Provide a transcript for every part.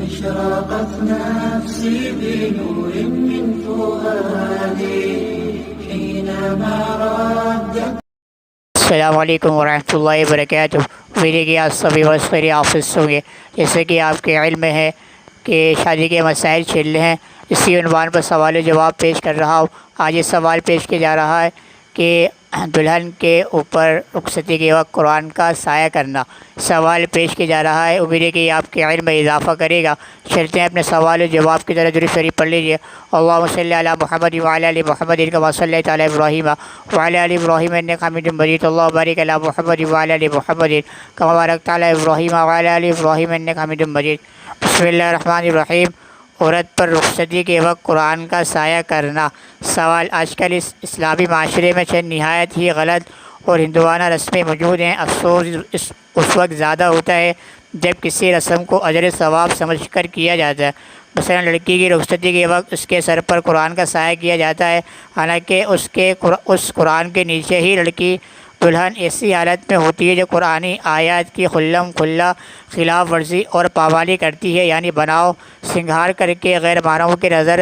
اشرقت نفسي بنور من فؤادي حينما ردت. السلام علیکم ورحمۃ اللہ وبرکاتہ. میرے کہ آپ سبھی وسخری آفس ہوں گے. جیسے کہ آپ کے علم میں ہے کہ شادی کے مسائل چل رہے ہیں، اسی عنوان پر سوال و جواب پیش کر رہا ہوں. آج یہ سوال پیش کیا جا رہا ہے کہ دلہن کے اوپر رخصتی کے وقت قرآن کا سایہ کرنا. سوال پیش کیا جا رہا ہے، امید ہے کہ آپ کے علم میں اضافہ کرے گا. چلتے ہیں اپنے سوال و جواب کی طرح. درود شریف پڑھ لیجیے. اللہم صلی علی محمد وعلی آل محمد کما صلیت علی ابراہیم وعلی آل ابراہیم انک حمید مجید. اللہم بارک علی محمد وعلی آل محمد کما بارکت علی ابراہیم وعلی آل ابراہیم انک حمید مجید. بسم اللہ الرحمن الرحیم. عورت پر رخصتی کے وقت قرآن کا سایہ کرنا. سوال: آج کل اس اسلامی معاشرے میں چند نہایت ہی غلط اور ہندوانہ رسمیں موجود ہیں. افسوس اس وقت زیادہ ہوتا ہے جب کسی رسم کو اجر ثواب سمجھ کر کیا جاتا ہے. مثلا لڑکی کی رخصتی کے وقت اس کے سر پر قرآن کا سایہ کیا جاتا ہے، حالانکہ اس قرآن کے نیچے ہی لڑکی دلہن ایسی حالت میں ہوتی ہے جو قرآنی آیات کی کھلم کھلا خلاف ورزی اور پابندی کرتی ہے، یعنی بناؤ سنگھار کر کے غیر محرموں کی نظر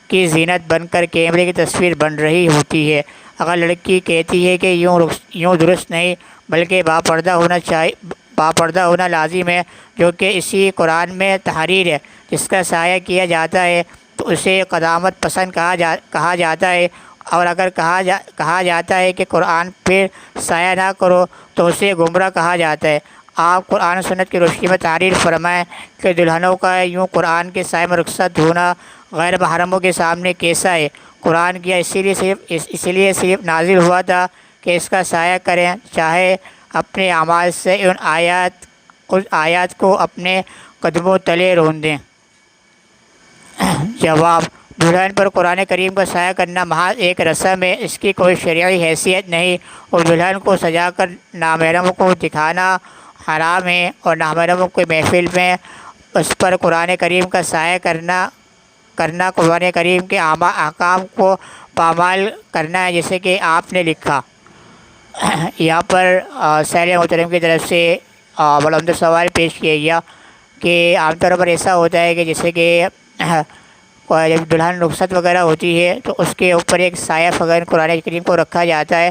کی زینت بن کر کیمرے کی تصویر بن رہی ہوتی ہے. اگر لڑکی کہتی ہے کہ یوں درست نہیں بلکہ باپردہ ہونا لازم ہے، جو کہ اسی قرآن میں تحریر ہے جس کا سایہ کیا جاتا ہے، تو اسے قدامت پسند کہا جاتا ہے. اور اگر کہا جاتا ہے کہ قرآن پہ سایہ نہ کرو تو اسے گمراہ کہا جاتا ہے. آپ قرآن و سنت کی روشنی میں تعریف فرمائیں کہ دلہنوں کا یوں قرآن کے سائے میں رخصت ہونا غیر محرموں کے سامنے کیسا ہے. قرآن کیا اسی لیے صرف نازل ہوا تھا کہ اس کا سایہ کریں، چاہے اپنے اعمال سے ان آیات کو اپنے قدموں تلے رون دیں. جواب: دلہن پر قرآن کریم کا سایہ کرنا محض ایک رسم ہے، اس کی کوئی شرعی حیثیت نہیں، اور دلہن کو سجا کر نامحرموں کو دکھانا حرام ہے، اور نامحرموں کی محفل میں اس پر قرآن کریم کا سایہ کرنا قرآن کریم کے احکام کو پامال کرنا ہے، جیسے کہ آپ نے لکھا. یہاں پر سائل محترم کی طرف سے بڑا عمدہ سوال پیش کیا گیا کہ عام طور پر ایسا ہوتا ہے کہ جیسے کہ جب دلہن رخصت وغیرہ ہوتی ہے تو اس کے اوپر ایک سایہ فغیر قرآن کریم کو رکھا جاتا ہے،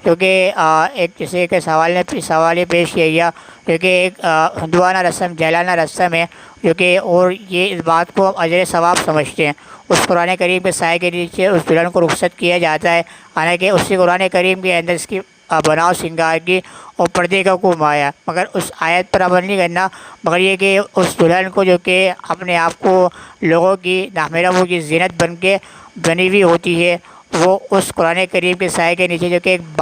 کیونکہ ایک جیسے کہ سوال یہ پیش کیا گیا کیونکہ ایک ہندوانہ رسم جہلانہ رسم ہے، جو کہ اور یہ اس بات کو اجر ثواب سمجھتے ہیں. اس قرآن کریم کے سائے کے نیچے اس دلہن کو رخصت کیا جاتا ہے، حالانکہ اسی قرآن کریم کے اندر اس کی بناؤ سنگار کی اور پردے کا حکم آیا، مگر اس آیت پر عمل نہیں کرنا، مگر یہ کہ اس دلہن کو جو کہ اپنے آپ کو لوگوں کی نامحرموں کی زینت بنی ہوئی ہوتی ہے، وہ اس قرآن کریم کے سائے کے نیچے جو کہ ایک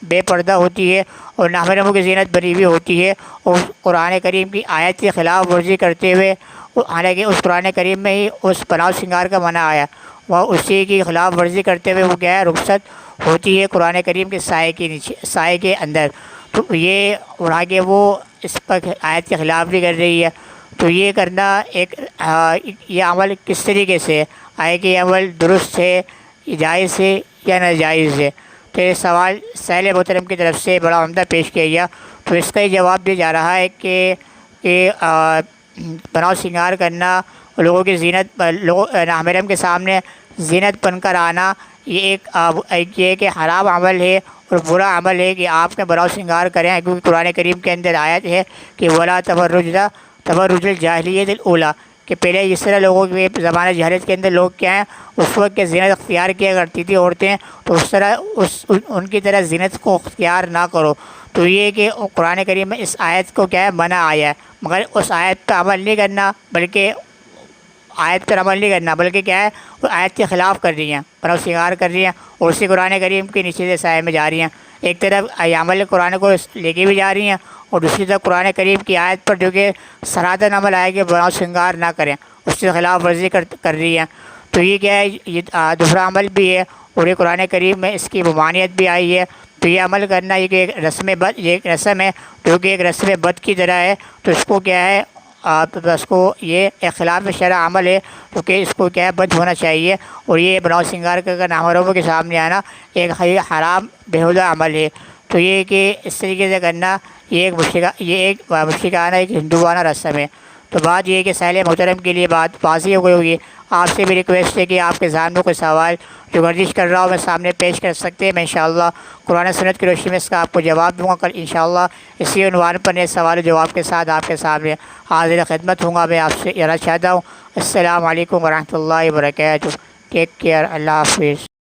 بے پردہ ہوتی ہے اور نامحرموں کی زینت بنی ہوئی ہوتی ہے، اور قرآن کریم کی آیت کی خلاف ورزی کرتے ہوئے، حالانکہ اس قرآن کریم میں ہی اس بناؤ سنگار کا منع آیا، وہ اسی کی خلاف ورزی کرتے ہوئے وہ کیا ہے رخصت ہوتی ہے قرآن کریم کے سائے کے اندر. تو یہ اڑا کے وہ اس پر آیت کے خلاف بھی کر رہی ہے. تو یہ کرنا یہ عمل کس طریقے سے آئے کہ یہ عمل درست ہے، جائز ہے یا ناجائز ہے. تو یہ سوال سائل محترم کی طرف سے بڑا عمدہ پیش کیا گیا. تو اس کا یہ جواب دیا جا رہا ہے کہ بناؤ سنگار کرنا، لوگوں کی زینت نامحرم کے سامنے زینت بن کر آنا، یہ ایک حرام عمل ہے اور برا عمل ہے کہ آپ نے بناؤ سنگار کریں، کیونکہ قرآن کریم کے اندر آیت ہے کہ ولا تبرج الجاہلیت الاولیٰ، کہ پہلے جس طرح لوگوں کے زمانہ جہالت کے اندر لوگ کیا ہیں اس وقت کے زینت اختیار کیا کرتی تھی عورتیں، تو اس طرح ان کی طرح زینت کو اختیار نہ کرو. تو یہ کہ قرآن کریم میں اس آیت کو کیا ہے منع آیا ہے، مگر اس آیت پر عمل نہیں کرنا بلکہ کیا ہے وہ آیت کے خلاف کر رہی ہیں، بناؤ سنگار کر رہی ہیں اور اسی قرآن کریم کے نیچے سے سائے میں جا رہی ہیں. ایک طرف عمل قرآن کو لے کے بھی جا رہی ہیں اور دوسری طرف قرآن کریم کی آیت پر جو کہ سراتن عمل آئے کہ بناؤ سنگار نہ کریں، اس سے خلاف ورزی کر رہی ہیں. تو یہ کیا ہے، یہ دوسرا عمل بھی ہے اور یہ قرآن کریم میں اس کی ممانعت بھی آئی ہے. تو یہ عمل کرنا یہ کہ ایک رسم ہے جو کہ ایک رسم بد کی طرح ہے. تو اس کو کیا ہے اس کو یہ خلاف شرع عمل ہے، کیونکہ اس کو کیا ہے بند ہونا چاہیے. اور یہ بناؤ سنگار کر نامحرموں کے سامنے آنا ایک حرام بیہودہ عمل ہے. تو یہ کہ اس طریقے سے کرنا یہ ایک مشرکانہ ایک ہندوانہ رسم ہے. تو بات یہ ہے کہ سائل محترم کے لیے بات واضح ہو گئی ہوگی۔ آپ سے بھی ریکویسٹ ہے کہ آپ کے ذہن میں کوئی سوال جو گردش کر رہا ہو میں سامنے پیش کر سکتے ہیں، میں انشاءاللہ قرآن سنت کی روشنی میں اس کا آپ کو جواب دوں گا۔ کل انشاءاللہ اسی عنوان پر نئے سوال و جواب کے ساتھ آپ کے سامنے حاضر خدمت ہوں گا۔ میں آپ سے ارادہ چاہتا ہوں۔ السلام علیکم ورحمۃ اللہ وبرکاتہ۔ ٹیک کیئر، اللہ حافظ۔